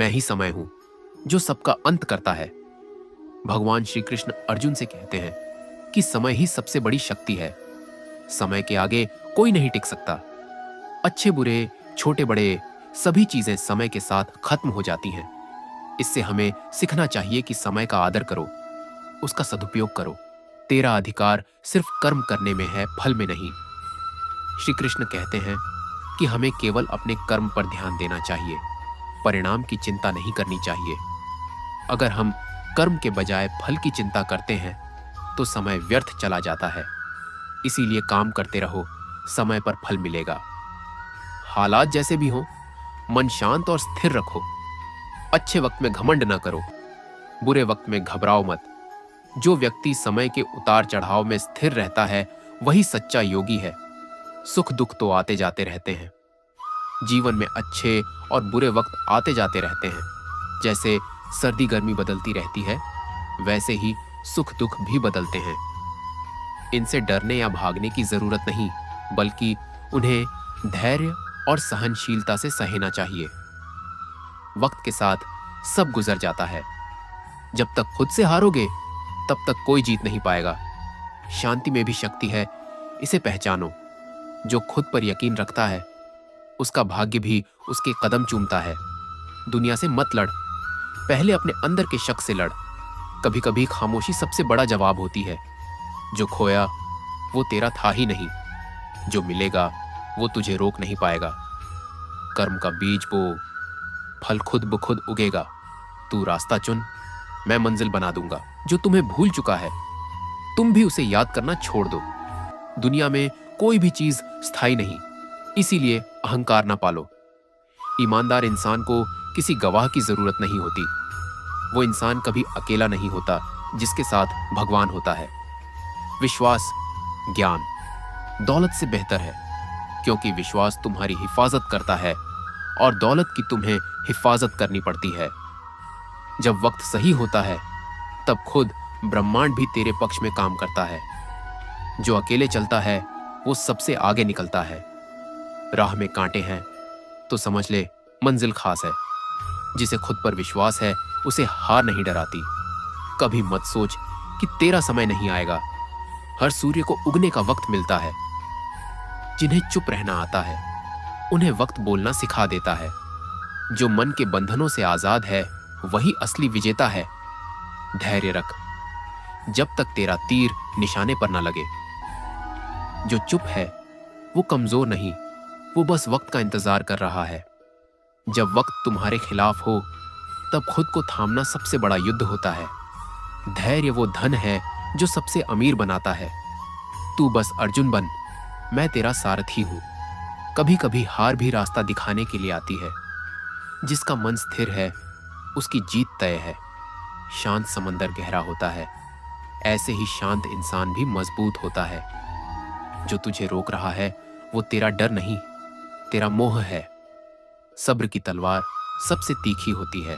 मैं ही समय हूं जो सबका अंत करता है। भगवान श्री कृष्ण अर्जुन से कहते हैं कि समय ही सबसे बड़ी शक्ति है। समय के आगे कोई नहीं टिक सकता। अच्छे बुरे, छोटे बड़े, सभी चीजें समय के साथ खत्म हो जाती हैं। इससे हमें सीखना चाहिए कि समय का आदर करो, उसका सदुपयोग करो। तेरा अधिकार सिर्फ कर्म करने में है, फल में नहीं। श्री कृष्ण कहते हैं कि हमें केवल अपने कर्म पर ध्यान देना चाहिए, परिणाम की चिंता नहीं करनी चाहिए। अगर हम कर्म के बजाय फल की चिंता करते हैं तो समय व्यर्थ चला जाता है। इसीलिए काम करते रहो, समय पर फल मिलेगा। हालात जैसे भी हों, मन शांत और स्थिर रखो। अच्छे वक्त में घमंड ना करो, बुरे वक्त में घबराओ मत। जो व्यक्ति समय के उतार चढ़ाव में स्थिर रहता है वही सच्चा योगी है। सुख दुख तो आते जाते रहते हैं। जीवन में अच्छे और बुरे वक्त आते जाते रहते हैं। जैसे सर्दी गर्मी बदलती रहती है, वैसे ही सुख दुख भी बदलते हैं। इनसे डरने या भागने की जरूरत नहीं, बल्कि उन्हें धैर्य और सहनशीलता से सहना चाहिए। वक्त के साथ सब गुजर जाता है। जब तक खुद से हारोगे तब तक कोई जीत नहीं पाएगा। शांति में भी शक्ति है, इसे पहचानो। जो खुद पर यकीन रखता है उसका भाग्य भी उसके कदम चूमता है। दुनिया से मत लड़, पहले अपने अंदर के शक से लड़। कभी कभी खामोशी सबसे बड़ा जवाब होती है। जो खोया वो तेरा था ही नहीं, जो मिलेगा वो तुझे रोक नहीं पाएगा। कर्म का बीज बो, फल खुद ब खुद उगेगा। तू रास्ता चुन, मैं मंजिल बना दूंगा। जो तुम्हें भूल चुका है तुम भी उसे याद करना छोड़ दो। दुनिया में कोई भी चीज स्थायी नहीं, इसीलिए अहंकार ना पालो। ईमानदार इंसान को किसी गवाह की जरूरत नहीं होती। वो इंसान कभी अकेला नहीं होता जिसके साथ भगवान होता है। विश्वास ज्ञान दौलत से बेहतर है, क्योंकि विश्वास तुम्हारी हिफाजत करता है और दौलत की तुम्हें हिफाजत करनी पड़ती है। जब वक्त सही होता है तब खुद ब्रह्मांड भी तेरे पक्ष में काम करता है। जो अकेले चलता है वो सबसे आगे निकलता है। राह में कांटे हैं तो समझ ले मंजिल खास है। जिसे खुद पर विश्वास है उसे हार नहीं डराती। कभी मत सोच कि तेरा समय नहीं आएगा। हर सूर्य को उगने का वक्त मिलता है। जिन्हें चुप रहना आता है उन्हें वक्त बोलना सिखा देता है। जो मन के बंधनों से आजाद है वही असली विजेता है। धैर्य रख, जब तक तेरा तीर निशाने पर ना लगे। जो चुप है वो कमजोर नहीं, वो बस वक्त का इंतजार कर रहा है। जब वक्त तुम्हारे खिलाफ हो तब खुद को थामना सबसे बड़ा युद्ध होता है। धैर्य वो धन है जो सबसे अमीर बनाता है। तू बस अर्जुन बन, मैं तेरा सारथी हूं। कभी कभी हार भी रास्ता दिखाने के लिए आती है। जिसका मन स्थिर है उसकी जीत तय है। शांत समंदर गहरा होता है, ऐसे ही शांत इंसान भी मजबूत होता है। जो तुझे रोक रहा है वो तेरा डर नहीं, तेरा मोह है। सब्र की तलवार सबसे तीखी होती है।